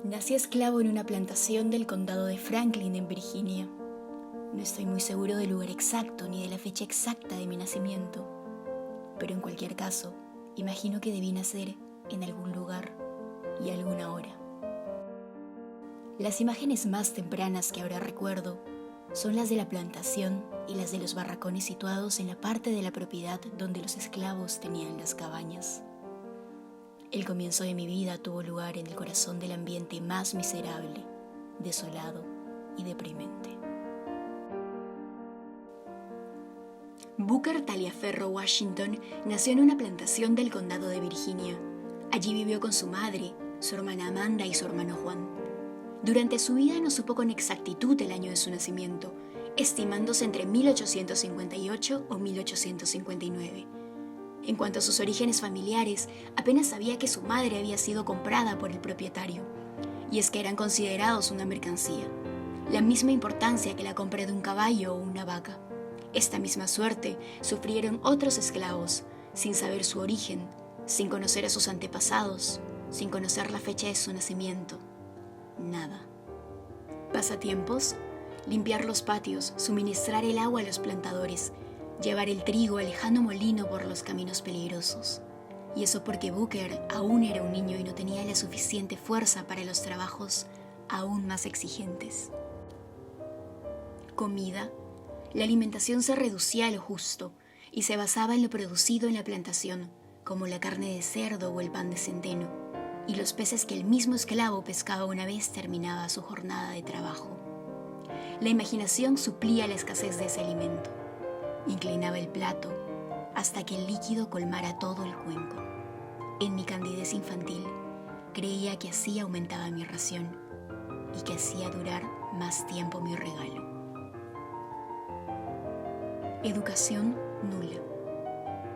Nací esclavo en una plantación del condado de Franklin, en Virginia. No estoy muy seguro del lugar exacto ni de la fecha exacta de mi nacimiento, pero en cualquier caso, imagino que debí nacer en algún lugar y a alguna hora. Las imágenes más tempranas que ahora recuerdo son las de la plantación y las de los barracones situados en la parte de la propiedad donde los esclavos tenían las cabañas. El comienzo de mi vida tuvo lugar en el corazón del ambiente más miserable, desolado y deprimente. Booker Taliaferro Washington nació en una plantación del condado de Virginia. Allí vivió con su madre, su hermana Amanda y su hermano Juan. Durante su vida no supo con exactitud el año de su nacimiento, estimándose entre 1858 o 1859. En cuanto a sus orígenes familiares, apenas sabía que su madre había sido comprada por el propietario, y es que eran considerados una mercancía, la misma importancia que la compra de un caballo o una vaca. Esta misma suerte sufrieron otros esclavos, sin saber su origen, sin conocer a sus antepasados, sin conocer la fecha de su nacimiento. Nada. Pasatiempos: limpiar los patios, suministrar el agua a los plantadores, llevar el trigo al lejano molino por los caminos peligrosos. Y eso porque Booker aún era un niño y no tenía la suficiente fuerza para los trabajos aún más exigentes. Comida. La alimentación se reducía a lo justo y se basaba en lo producido en la plantación, como la carne de cerdo o el pan de centeno, y los peces que el mismo esclavo pescaba una vez terminaba su jornada de trabajo. La imaginación suplía la escasez de ese alimento. Inclinaba el plato hasta que el líquido colmara todo el cuenco. En mi candidez infantil, creía que así aumentaba mi ración y que hacía durar más tiempo mi regalo. Educación nula.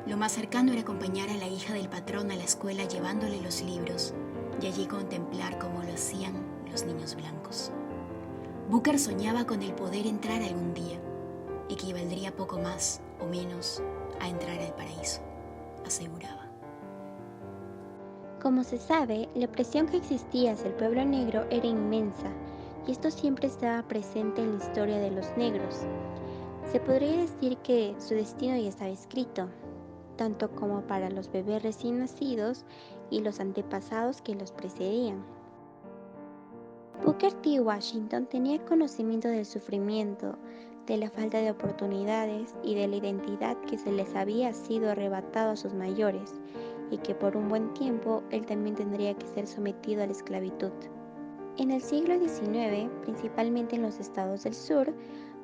Lo más cercano era acompañar a la hija del patrón a la escuela llevándole los libros y allí contemplar cómo lo hacían los niños blancos. Booker soñaba con el poder entrar algún día, equivaldría poco más o menos a entrar al paraíso, aseguraba. Como se sabe, la opresión que existía hacia el pueblo negro era inmensa, y esto siempre estaba presente en la historia de los negros. Se podría decir que su destino ya estaba escrito, tanto como para los bebés recién nacidos y los antepasados que los precedían. Booker T. Washington tenía conocimiento del sufrimiento, de la falta de oportunidades y de la identidad que se les había sido arrebatado a sus mayores, y que por un buen tiempo él también tendría que ser sometido a la esclavitud. En el siglo XIX, principalmente en los estados del sur,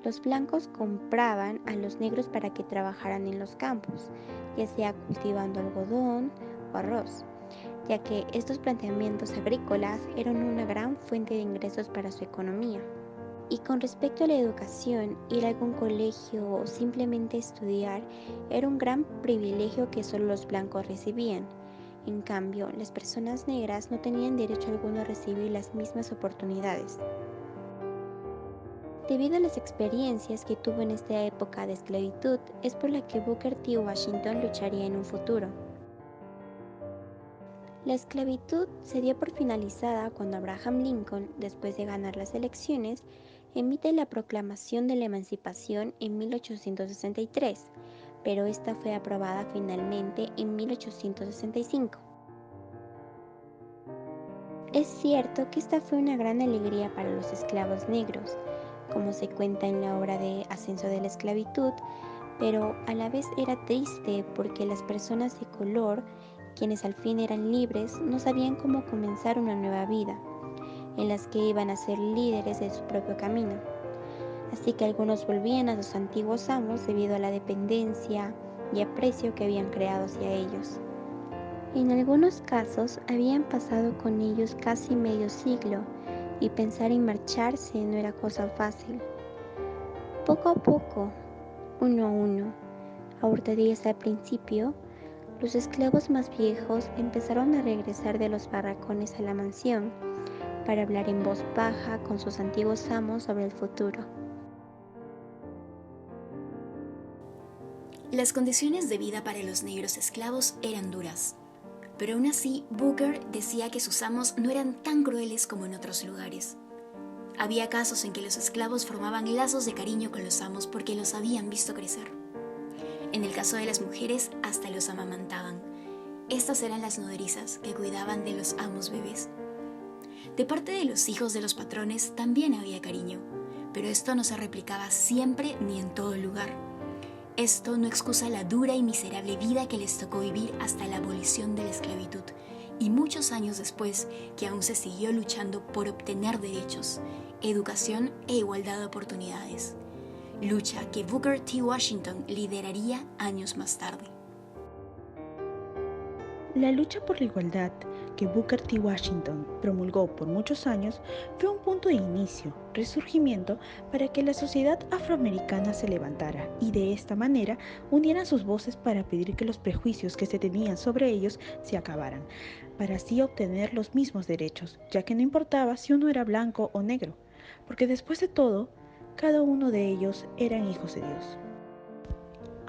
los blancos compraban a los negros para que trabajaran en los campos, ya sea cultivando algodón o arroz, ya que estos planteamientos agrícolas eran una gran fuente de ingresos para su economía. Y con respecto a la educación, ir a algún colegio o simplemente estudiar era un gran privilegio que solo los blancos recibían. En cambio, las personas negras no tenían derecho alguno a recibir las mismas oportunidades. Debido a las experiencias que tuvo en esta época de esclavitud, es por la que Booker T. Washington lucharía en un futuro. La esclavitud se dio por finalizada cuando Abraham Lincoln, después de ganar las elecciones, emite la Proclamación de la Emancipación en 1863, pero esta fue aprobada finalmente en 1865. Es cierto que esta fue una gran alegría para los esclavos negros, como se cuenta en la obra de Ascenso de la Esclavitud, pero a la vez era triste porque las personas de color, quienes al fin eran libres, no sabían cómo comenzar una nueva vida, en las que iban a ser líderes de su propio camino. Así que algunos volvían a sus antiguos amos debido a la dependencia y aprecio que habían creado hacia ellos. En algunos casos habían pasado con ellos casi medio siglo y pensar en marcharse no era cosa fácil. Poco a poco, uno a uno, a hurtadillas al principio, los esclavos más viejos empezaron a regresar de los barracones a la mansión para hablar en voz baja con sus antiguos amos sobre el futuro. Las condiciones de vida para los negros esclavos eran duras, pero aún así Booker decía que sus amos no eran tan crueles como en otros lugares. Había casos en que los esclavos formaban lazos de cariño con los amos porque los habían visto crecer. En el caso de las mujeres, hasta los amamantaban. Estas eran las nodrizas que cuidaban de los amos bebés. De parte de los hijos de los patrones también había cariño, pero esto no se replicaba siempre ni en todo lugar. Esto no excusa la dura y miserable vida que les tocó vivir hasta la abolición de la esclavitud y muchos años después, que aún se siguió luchando por obtener derechos, educación e igualdad de oportunidades. Lucha que Booker T. Washington lideraría años más tarde. La lucha por la igualdad que Booker T. Washington promulgó por muchos años fue un punto de inicio, resurgimiento para que la sociedad afroamericana se levantara y de esta manera unieran sus voces para pedir que los prejuicios que se tenían sobre ellos se acabaran, para así obtener los mismos derechos, ya que no importaba si uno era blanco o negro, porque después de todo, cada uno de ellos eran hijos de Dios.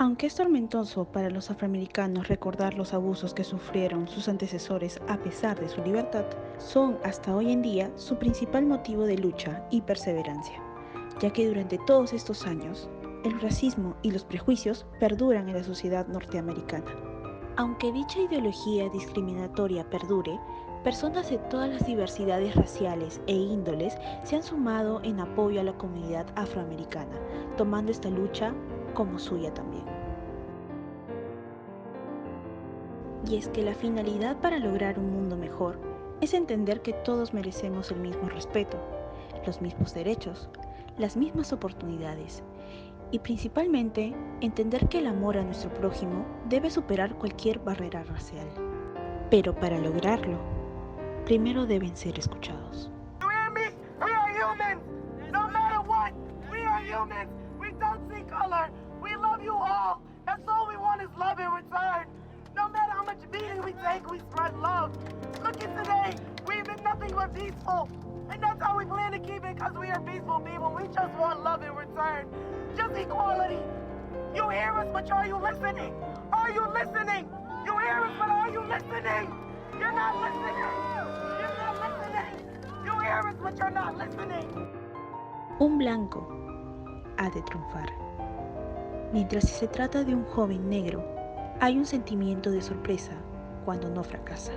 Aunque es tormentoso para los afroamericanos recordar los abusos que sufrieron sus antecesores a pesar de su libertad, son hasta hoy en día su principal motivo de lucha y perseverancia, ya que durante todos estos años, el racismo y los prejuicios perduran en la sociedad norteamericana. Aunque dicha ideología discriminatoria perdure, personas de todas las diversidades raciales e índoles se han sumado en apoyo a la comunidad afroamericana, tomando esta lucha como suya también. Y es que la finalidad para lograr un mundo mejor es entender que todos merecemos el mismo respeto, los mismos derechos, las mismas oportunidades y principalmente entender que el amor a nuestro prójimo debe superar cualquier barrera racial. Pero para lograrlo, primero deben ser escuchados. We love you all. That's all we want is love in return. No matter how much beating we take, we spread love. Look at today. We've been nothing but peaceful. And that's how we plan to keep it because we are peaceful people. We just want love in return. Just equality. You hear us, but are you listening? Are you listening? You hear us, but are you listening? You're not listening. You're not listening. You hear us, but you're not listening. Un blanco ha de triunfar. Mientras si se trata de un joven negro, hay un sentimiento de sorpresa cuando no fracasa.